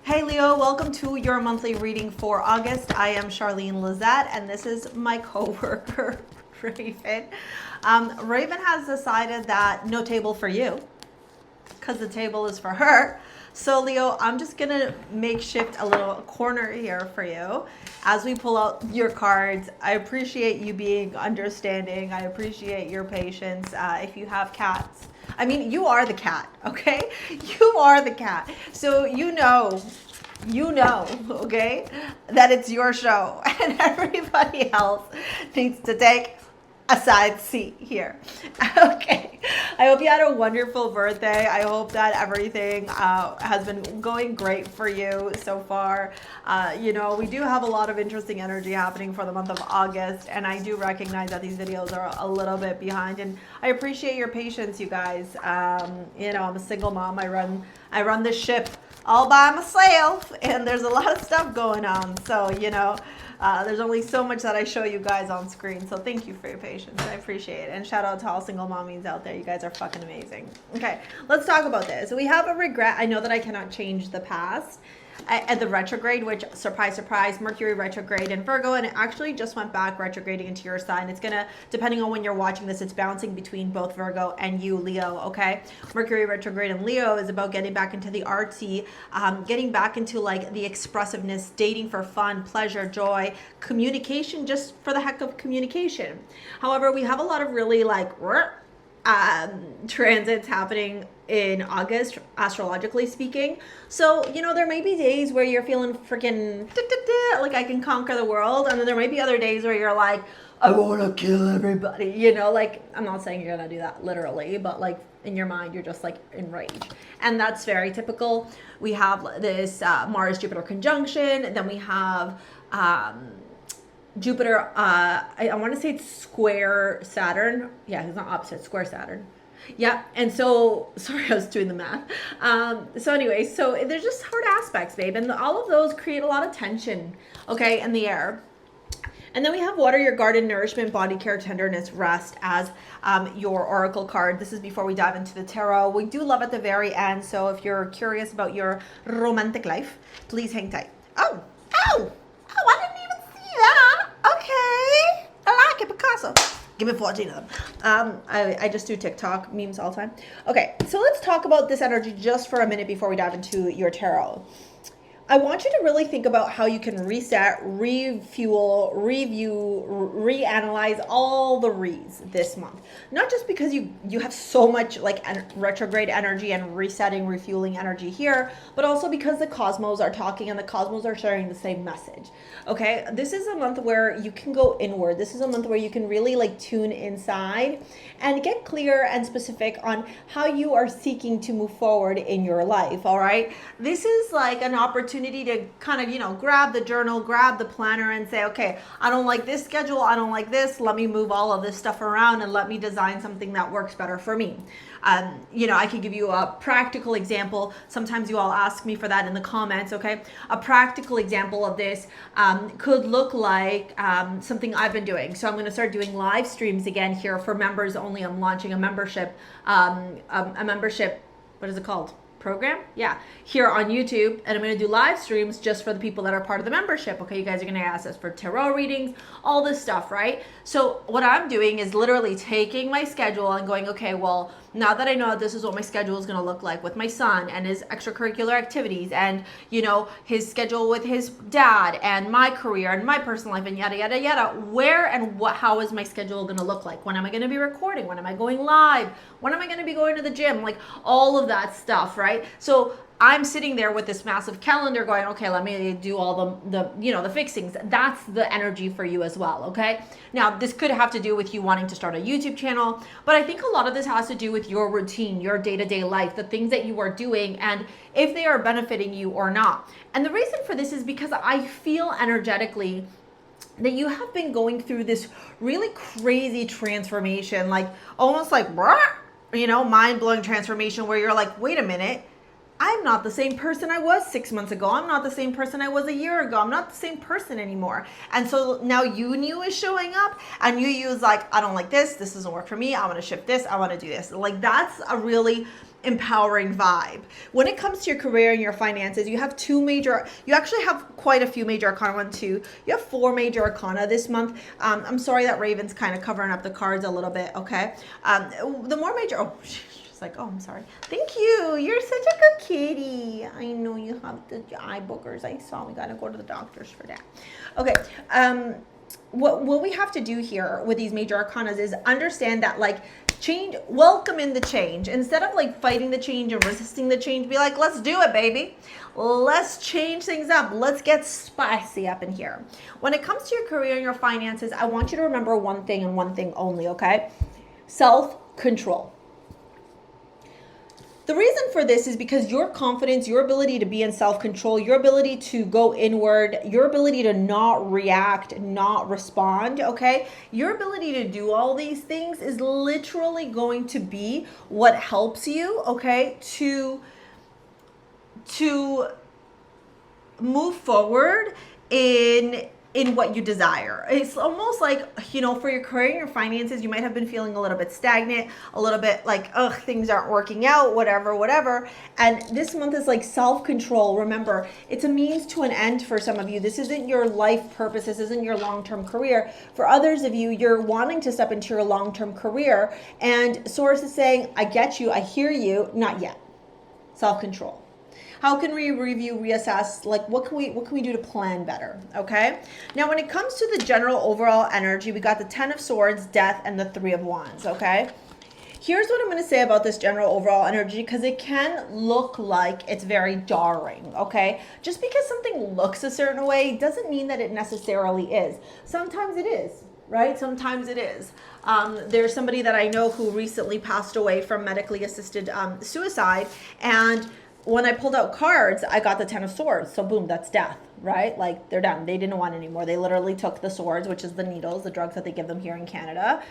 Hey Leo, welcome to your monthly reading for August. I am Charlene, Lizette, and this is my co-worker, Raven. Raven has decided that no table for you, because the table is for her. So Leo, I'm just gonna makeshift a little corner here for you as we pull out your cards. I appreciate you being understanding. I appreciate your patience. If you have cats, I mean, you are the cat, okay? You are the cat. So you know, okay, that it's your show and everybody else needs to take a side seat here. Okay. I hope you had a wonderful birthday. I hope that everything has been going great for you so far. We do have a lot of interesting energy happening for the month of August, and I do recognize that these videos are a little bit behind, and I appreciate your patience, you guys. I'm a single mom. I run this ship all by myself, and there's a lot of stuff going on. So, there's only so much that I show you guys on screen. So thank you for your patience. I appreciate it. And shout out to all single mommies out there. You guys are fucking amazing. Okay, let's talk about this. So we have a regret. I know that I cannot change the past. And the retrograde, which, surprise, surprise, Mercury retrograde in Virgo, and it actually just went back retrograding into your sign. It's gonna, depending on when you're watching this, it's bouncing between both Virgo and you, Leo, okay? Mercury retrograde in Leo is about getting back into the artsy, getting back into like the expressiveness, dating for fun, pleasure, joy, communication, just for the heck of communication. However, we have a lot of really like transits happening in August, astrologically speaking. So, there may be days where you're feeling freaking like I can conquer the world. And then there might be other days where you're like, I want to kill everybody. Like, I'm not saying you're going to do that literally, but like in your mind, you're just like enraged. And that's very typical. We have this Mars-Jupiter conjunction. Then we have Jupiter, I want to say it's square Saturn. Yeah, it's not opposite, square Saturn. Yeah, and so, sorry, I was doing the math. So anyway, so there's just hard aspects, babe, and all of those create a lot of tension, okay, in the air. And then we have water, your garden, nourishment, body care, tenderness, rest as your oracle card. This is before we dive into the tarot. We do love at the very end, so if you're curious about your romantic life, please hang tight. Oh, I didn't even see that. Okay, I like it, Picasso. Give me 14 of them. I just do TikTok memes all the time. Okay, so let's talk about this energy just for a minute before we dive into your tarot. I want you to really think about how you can reset, refuel, review, reanalyze all the re's this month. Not just because you have so much like retrograde energy and resetting, refueling energy here, but also because the cosmos are talking and the cosmos are sharing the same message. Okay, this is a month where you can go inward. This is a month where you can really like tune inside and get clear and specific on how you are seeking to move forward in your life. All right, this is like an opportunity to kind of, grab the journal, grab the planner and say, okay, I don't like this schedule. I don't like this. Let me move all of this stuff around and let me design something that works better for me. I could give you a practical example. Sometimes you all ask me for that in the comments, okay? A practical example of this could look like something I've been doing. So I'm going to start doing live streams again here for members only. I'm launching a membership, what is it called? Program? Yeah, here on YouTube, and I'm going to do live streams just for the people that are part of the membership. Okay, you guys are going to ask us for tarot readings, all this stuff, right? So what I'm doing is literally taking my schedule and going, okay, well, now that I know this is what my schedule is going to look like with my son and his extracurricular activities and, his schedule with his dad and my career and my personal life and yada, yada, yada, where and how is my schedule going to look like? When am I going to be recording? When am I going live? When am I going to be going to the gym? Like all of that stuff, right? So I'm sitting there with this massive calendar going, okay, let me do all the fixings. That's the energy for you as well, okay? Now, this could have to do with you wanting to start a YouTube channel, but I think a lot of this has to do with your routine, your day-to-day life, the things that you are doing, and if they are benefiting you or not. And the reason for this is because I feel energetically that you have been going through this really crazy transformation, like almost like, mind-blowing transformation where you're like, wait a minute, I'm not the same person I was 6 months ago. I'm not the same person I was a year ago. I'm not the same person anymore. And so now you is showing up and you use like, I don't like this. This doesn't work for me. I want to shift this. I want to do this. Like that's a really empowering vibe. When it comes to your career and your finances, you have you actually have quite a few major arcana. One, two, you have 4 major arcana this month. I'm sorry that Raven's kind of covering up the cards a little bit, okay? The more major, oh, she's like, oh, I'm sorry. Thank you. You're such a good kitty. I know you have the eye boogers. I saw. We got to go to the doctors for that. Okay. What we have to do here with these major arcanas is understand that, like, change, welcome in the change. Instead of like fighting the change and resisting the change, be like, let's do it, baby. Let's change things up. Let's get spicy up in here. When it comes to your career and your finances, I want you to remember one thing and one thing only, okay? Self-control. The reason for this is because your confidence, your ability to be in self-control, your ability to go inward, your ability to not react, not respond, okay? Your ability to do all these things is literally going to be what helps you, okay, to move forward in what you desire. It's almost like, you know, for your career and your finances, you might have been feeling a little bit stagnant, a little bit like, ugh, things aren't working out, whatever. And this month is like self-control. Remember, it's a means to an end for some of you. This isn't your life purpose. This isn't your long-term career. For others of you, you're wanting to step into your long-term career, and Source is saying, I get you, I hear you, not yet. Self-control. How can we review, reassess, like what can we do to plan better, okay? Now, when it comes to the general overall energy, we got the 10 of Swords, Death, and the 3 of Wands, okay? Here's what I'm going to say about this general overall energy, because it can look like it's very jarring, okay? Just because something looks a certain way doesn't mean that it necessarily is. Sometimes it is, right? Sometimes it is. There's somebody that I know who recently passed away from medically assisted suicide, and when I pulled out cards, I got the 10 of Swords. So boom, that's death, right? Like, they're done. They didn't want anymore. They literally took the swords, which is the needles, the drugs that they give them here in Canada,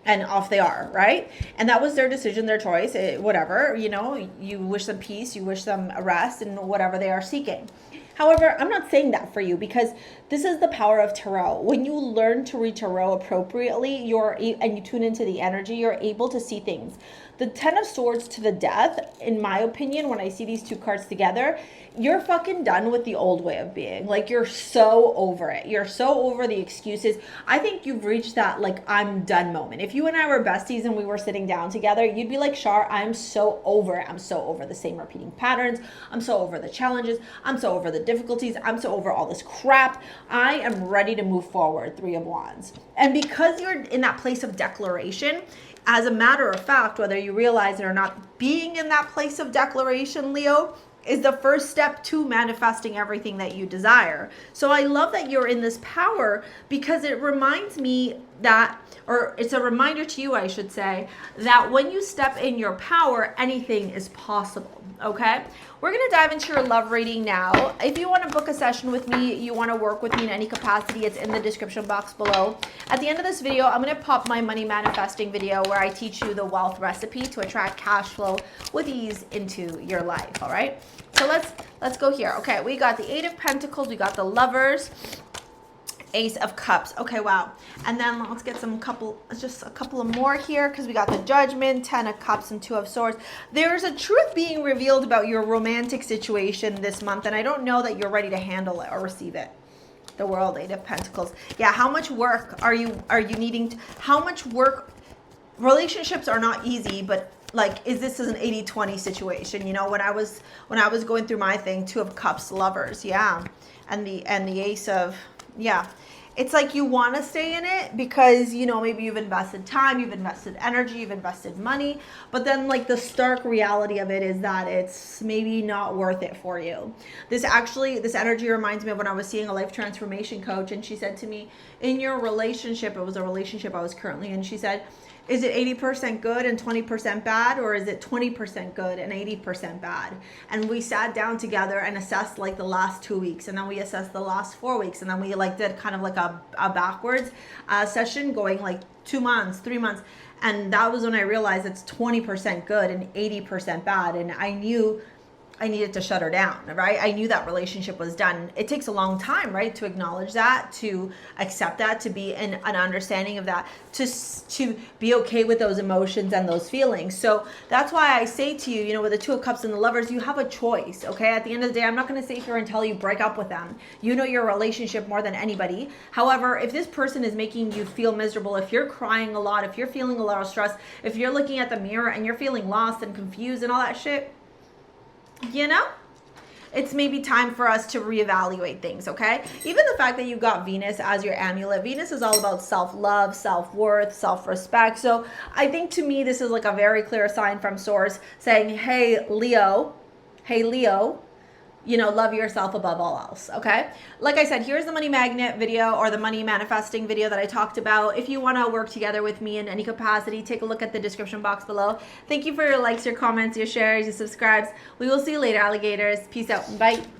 and off they are, right? And that was their decision, their choice, whatever. You know, you wish them peace, you wish them a rest, and whatever they are seeking. However, I'm not saying that for you, because this is the power of tarot. When you learn to read tarot appropriately, and you tune into the energy, you're able to see things. The 10 of Swords to the Death, in my opinion, when I see these two cards together, you're fucking done with the old way of being. Like, you're so over it. You're so over the excuses. I think you've reached that, like, I'm done moment. If you and I were besties and we were sitting down together, you'd be like, Char, I'm so over it. I'm so over the same repeating patterns. I'm so over the challenges. I'm so over the difficulties. I'm so over all this crap. I am ready to move forward, 3 of Wands. And because you're in that place of declaration, as a matter of fact, whether you realize it or not, being in that place of declaration, Leo, is the first step to manifesting everything that you desire. So I love that you're in this power, because it reminds me that, or it's a reminder to you, I should say, that when you step in your power, anything is possible, okay? We're going to dive into your love reading now. If you want to book a session with me, you want to work with me in any capacity, it's in the description box below. At the end of this video, I'm going to pop my money manifesting video where I teach you the wealth recipe to attract cash flow with ease into your life, all right? So let's go here. Okay, we got the 8 of Pentacles, we got the Lovers, Ace of Cups. Okay, wow. And then let's get just a couple of more here, because we got the Judgment, 10 of Cups, and 2 of Swords. There's a truth being revealed about your romantic situation this month, and I don't know that you're ready to handle it or receive it. The World, 8 of Pentacles. Yeah, how much work are you needing? How much work? Relationships are not easy, but like, this is an 80-20 situation. You know, when I was going through my thing, 2 of Cups, Lovers, yeah, and the Ace of, yeah. It's like you want to stay in it because, you know, maybe you've invested time, you've invested energy, you've invested money, but then like the stark reality of it is that it's maybe not worth it for you. This energy reminds me of when I was seeing a life transformation coach, and she said to me, in your relationship, it was a relationship I was currently in, she said, is it 80% good and 20% bad, or is it 20% good and 80% bad? And we sat down together and assessed like the last 2 weeks, and then we assessed the last 4 weeks, and then we like did kind of like a backwards session going like 2 months, 3 months. And that was when I realized it's 20% good and 80% bad. And I knew I needed to shut her down, right? I knew that relationship was done. It takes a long time, right, to acknowledge that, to accept that, to be an understanding of that, to be okay with those emotions and those feelings. So that's why I say to you, you know, with the Two of Cups and the Lovers, you have a choice, okay? At the end of the day, I'm not going to sit here and tell you break up with them. You know your relationship more than anybody. However, if this person is making you feel miserable, if you're crying a lot, if you're feeling a lot of stress, if you're looking at the mirror and you're feeling lost and confused and all that shit, you know, it's maybe time for us to reevaluate things, okay? Even the fact that you got Venus as your amulet. Venus is all about self-love, self-worth, self-respect. So I think to me, this is like a very clear sign from Source saying, hey, Leo, you know, love yourself above all else, okay? Like I said, here's the money magnet video or the money manifesting video that I talked about. If you want to work together with me in any capacity, take a look at the description box below. Thank you for your likes, your comments, your shares, your subscribes. We will see you later, alligators. Peace out. Bye.